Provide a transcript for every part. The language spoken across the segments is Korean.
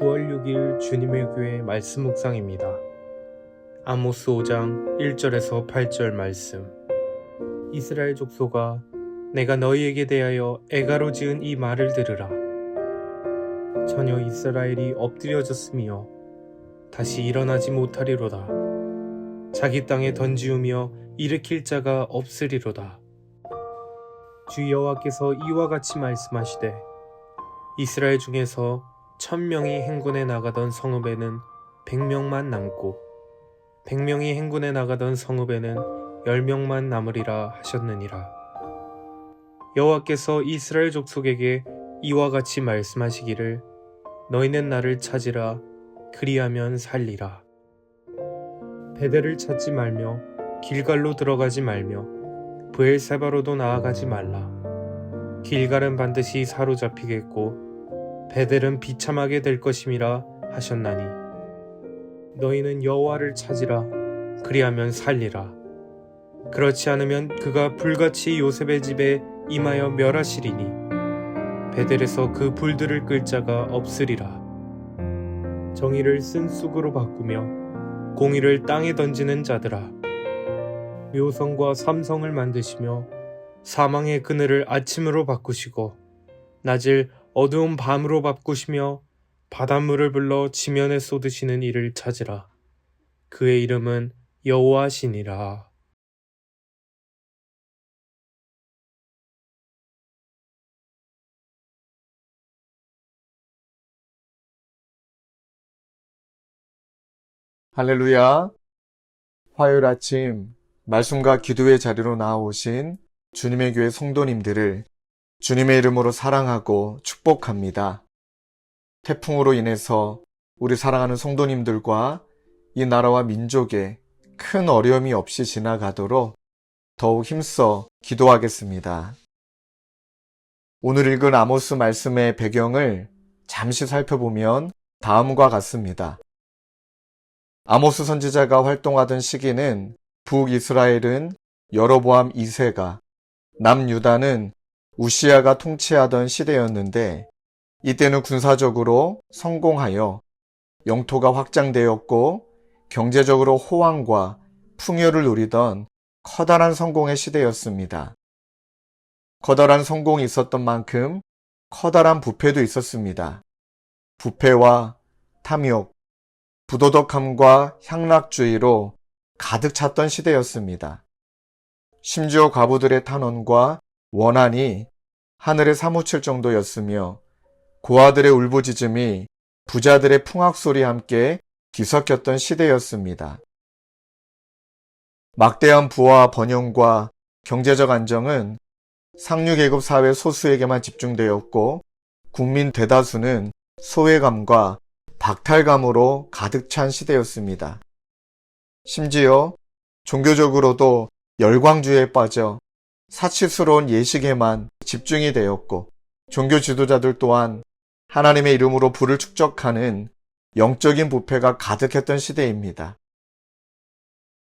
9월 6일 주님의 교회 말씀 묵상입니다. 아모스 5장 1절에서 8절 말씀. 이스라엘 족속아, 내가 너희에게 대하여 애가로 지은 이 말을 들으라. 전혀 이스라엘이 엎드려졌으며 다시 일어나지 못하리로다. 자기 땅에 던지우며 일으킬 자가 없으리로다. 주 여호와께서 이와 같이 말씀하시되, 이스라엘 중에서 1000명이 행군에 나가던 성읍에는 100명만 남고 100명이 행군에 나가던 성읍에는 10명만 남으리라 하셨느니라. 여호와께서 이스라엘 족속에게 이와 같이 말씀하시기를, 너희는 나를 찾으라. 그리하면 살리라. 베델을 찾지 말며 길갈로 들어가지 말며 브엘세바로도 나아가지 말라. 길갈은 반드시 사로잡히겠고 베델은 비참하게 될 것임이라 하셨나니, 너희는 여호와를 찾으라. 그리하면 살리라. 그렇지 않으면 그가 불같이 요셉의 집에 임하여 멸하시리니 베델에서 그 불들을 끌 자가 없으리라. 정의를 쓴 쑥으로 바꾸며 공의를 땅에 던지는 자들아, 묘성과 삼성을 만드시며 사망의 그늘을 아침으로 바꾸시고 낮을 어두운 밤으로 바꾸시며 바닷물을 불러 지면에 쏟으시는 이를 찾으라. 그의 이름은 여호와시니라. 할렐루야. 화요일 아침 말씀과 기도의 자리로 나아오신 주님의 교회 성도님들을 주님의 이름으로 사랑하고 축복합니다. 태풍으로 인해서 우리 사랑하는 성도님들과 이 나라와 민족에 큰 어려움이 없이 지나가도록 더욱 힘써 기도하겠습니다. 오늘 읽은 아모스 말씀의 배경을 잠시 살펴보면 다음과 같습니다. 아모스 선지자가 활동하던 시기는 북이스라엘은 여로보암 2세가, 남유다는 우시야가 통치하던 시대였는데, 이때는 군사적으로 성공하여 영토가 확장되었고 경제적으로 호황과 풍요를 누리던 커다란 성공의 시대였습니다. 커다란 성공이 있었던 만큼 커다란 부패도 있었습니다. 부패와 탐욕, 부도덕함과 향락주의로 가득 찼던 시대였습니다. 심지어 과부들의 탄원과 원한이 하늘에 사무칠 정도였으며 고아들의 울부짖음이 부자들의 풍악소리와 함께 뒤섞였던 시대였습니다. 막대한 부와 번영과 경제적 안정은 상류계급 사회 소수에게만 집중되었고, 국민 대다수는 소외감과 박탈감으로 가득 찬 시대였습니다. 심지어 종교적으로도 열광주의에 빠져 사치스러운 예식에만 집중이 되었고, 종교 지도자들 또한 하나님의 이름으로 부를 축적하는 영적인 부패가 가득했던 시대입니다.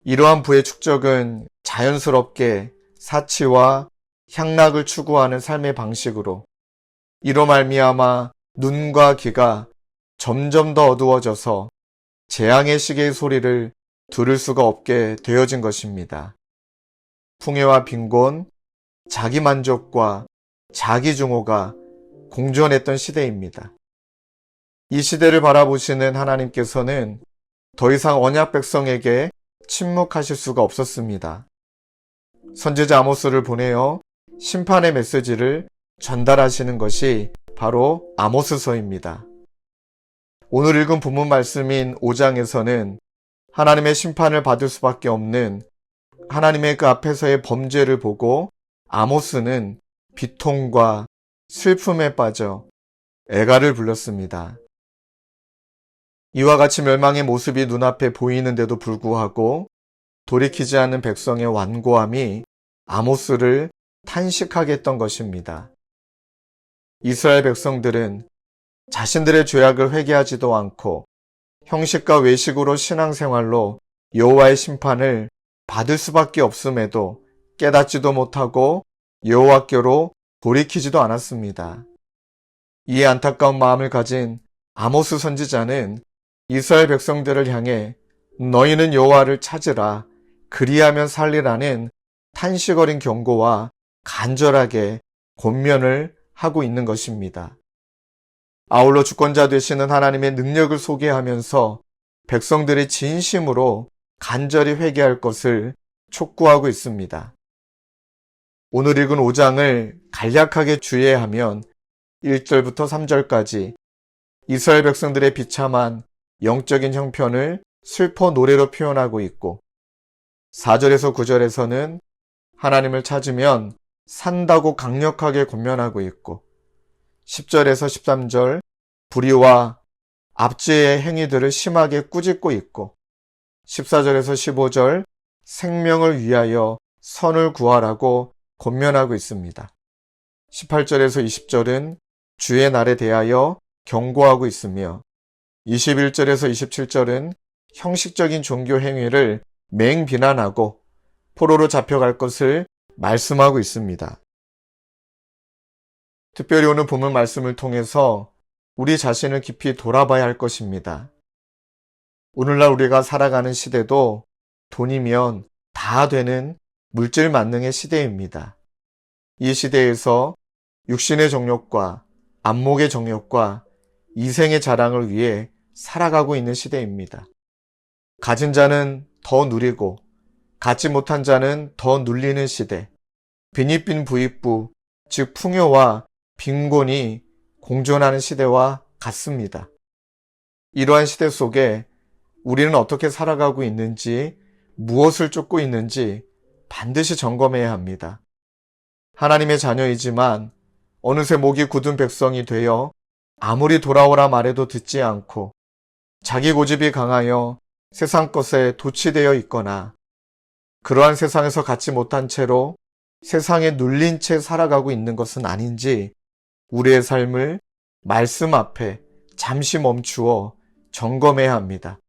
이러한 부의 축적은 자연스럽게 사치와 향락을 추구하는 삶의 방식으로, 이로 말미암아 눈과 귀가 점점 더 어두워져서 재앙의 시계의 소리를 들을 수가 없게 되어진 것입니다. 풍요와 빈곤, 자기만족과 자기중호가 공존했던 시대입니다. 이 시대를 바라보시는 하나님께서는 더 이상 언약 백성에게 침묵하실 수가 없었습니다. 선지자 아모스를 보내어 심판의 메시지를 전달하시는 것이 바로 아모스서입니다. 오늘 읽은 본문 말씀인 5장에서는 하나님의 심판을 받을 수밖에 없는 하나님의 그 앞에서의 범죄를 보고 아모스는 비통과 슬픔에 빠져 애가를 불렀습니다. 이와 같이 멸망의 모습이 눈앞에 보이는데도 불구하고 돌이키지 않는 백성의 완고함이 아모스를 탄식하게 했던 것입니다. 이스라엘 백성들은 자신들의 죄악을 회개하지도 않고 형식과 외식으로 신앙생활로 여호와의 심판을 받을 수밖에 없음에도 깨닫지도 못하고 여호와께로 돌이키지도 않았습니다. 이에 안타까운 마음을 가진 아모스 선지자는 이스라엘 백성들을 향해 너희는 여호와를 찾으라 그리하면 살리라는 탄식 어린 경고와 간절하게 권면을 하고 있는 것입니다. 아울러 주권자 되시는 하나님의 능력을 소개하면서 백성들이 진심으로 간절히 회개할 것을 촉구하고 있습니다. 오늘 읽은 5장을 간략하게 주의하면 1절부터 3절까지 이스라엘 백성들의 비참한 영적인 형편을 슬퍼 노래로 표현하고 있고 4절에서 9절에서는 하나님을 찾으면 산다고 강력하게 권면하고 있고 10절에서 13절 불의와 압제의 행위들을 심하게 꾸짖고 있고 14절에서 15절 생명을 위하여 선을 구하라고 권면하고 있습니다. 18절에서 20절은 주의 날에 대하여 경고하고 있으며 21절에서 27절은 형식적인 종교 행위를 맹비난하고 포로로 잡혀갈 것을 말씀하고 있습니다. 특별히 오늘 본문 말씀을 통해서 우리 자신을 깊이 돌아봐야 할 것입니다. 오늘날 우리가 살아가는 시대도 돈이면 다 되는 물질 만능의 시대입니다. 이 시대에서 육신의 정욕과 안목의 정욕과 이생의 자랑을 위해 살아가고 있는 시대입니다. 가진 자는 더 누리고 갖지 못한 자는 더 눌리는 시대, 빈익빈 부익부, 즉 풍요와 빈곤이 공존하는 시대와 같습니다. 이러한 시대 속에 우리는 어떻게 살아가고 있는지, 무엇을 쫓고 있는지 반드시 점검해야 합니다. 하나님의 자녀이지만 어느새 목이 굳은 백성이 되어 아무리 돌아오라 말해도 듣지 않고 자기 고집이 강하여 세상 것에 도취되어 있거나 그러한 세상에서 갖지 못한 채로 세상에 눌린 채 살아가고 있는 것은 아닌지 우리의 삶을 말씀 앞에 잠시 멈추어 점검해야 합니다.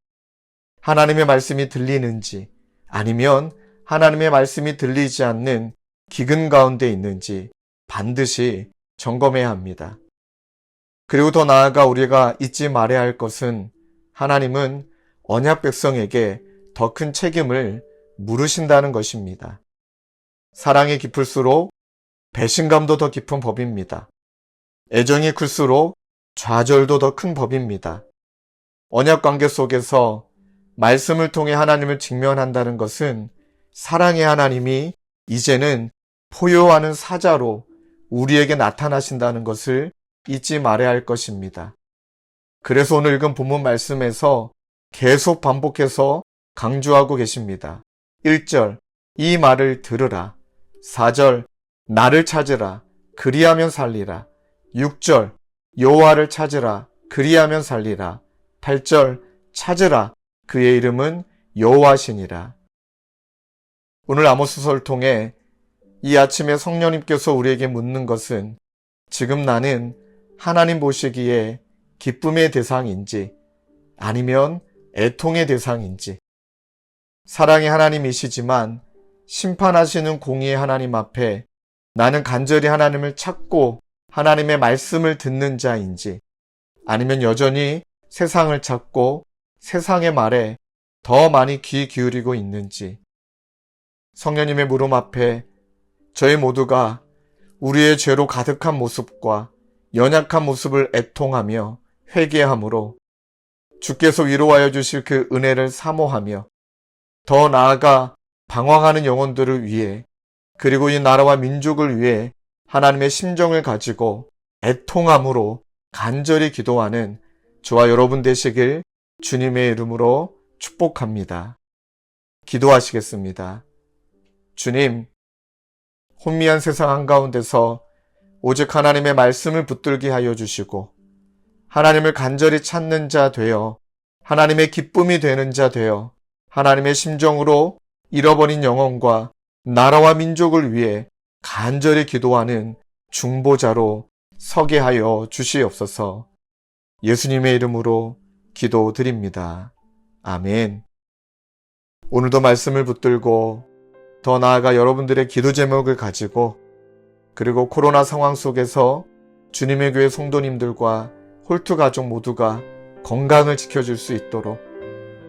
하나님의 말씀이 들리는지 아니면 하나님의 말씀이 들리지 않는 기근 가운데 있는지 반드시 점검해야 합니다. 그리고 더 나아가 우리가 잊지 말아야 할 것은 하나님은 언약 백성에게 더 큰 책임을 물으신다는 것입니다. 사랑이 깊을수록 배신감도 더 깊은 법입니다. 애정이 클수록 좌절도 더 큰 법입니다. 언약 관계 속에서 말씀을 통해 하나님을 직면한다는 것은 사랑의 하나님이 이제는 포효하는 사자로 우리에게 나타나신다는 것을 잊지 말아야 할 것입니다. 그래서 오늘 읽은 본문 말씀에서 계속 반복해서 강조하고 계십니다. 1절, 이 말을 들으라. 4절, 나를 찾으라. 그리하면 살리라. 6절, 여호와를 찾으라. 그리하면 살리라. 8절, 찾으라. 그의 이름은 여호와시니라. 오늘 아모스서를 통해 이 아침에 성령님께서 우리에게 묻는 것은 지금 나는 하나님 보시기에 기쁨의 대상인지 아니면 애통의 대상인지, 사랑의 하나님이시지만 심판하시는 공의의 하나님 앞에 나는 간절히 하나님을 찾고 하나님의 말씀을 듣는 자인지, 아니면 여전히 세상을 찾고 세상의 말에 더 많이 귀 기울이고 있는지, 성령님의 물음 앞에 저희 모두가 우리의 죄로 가득한 모습과 연약한 모습을 애통하며 회개함으로 주께서 위로하여 주실 그 은혜를 사모하며 더 나아가 방황하는 영혼들을 위해 그리고 이 나라와 민족을 위해 하나님의 심정을 가지고 애통함으로 간절히 기도하는 저와 여러분 되시길 주님의 이름으로 축복합니다. 기도하시겠습니다. 주님, 혼미한 세상 한가운데서 오직 하나님의 말씀을 붙들게 하여 주시고 하나님을 간절히 찾는 자 되어 하나님의 기쁨이 되는 자 되어 하나님의 심정으로 잃어버린 영혼과 나라와 민족을 위해 간절히 기도하는 중보자로 서게 하여 주시옵소서. 예수님의 이름으로 기도드립니다. 아멘. 오늘도 말씀을 붙들고 더 나아가 여러분들의 기도 제목을 가지고 그리고 코로나 상황 속에서 주님의 교회 성도님들과 홀투 가족 모두가 건강을 지켜줄 수 있도록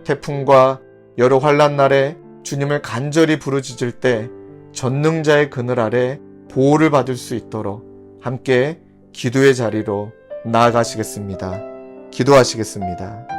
태풍과 여러 환란 날에 주님을 간절히 부르짖을 때 전능자의 그늘 아래 보호를 받을 수 있도록 함께 기도의 자리로 나아가시겠습니다. 기도하시겠습니다.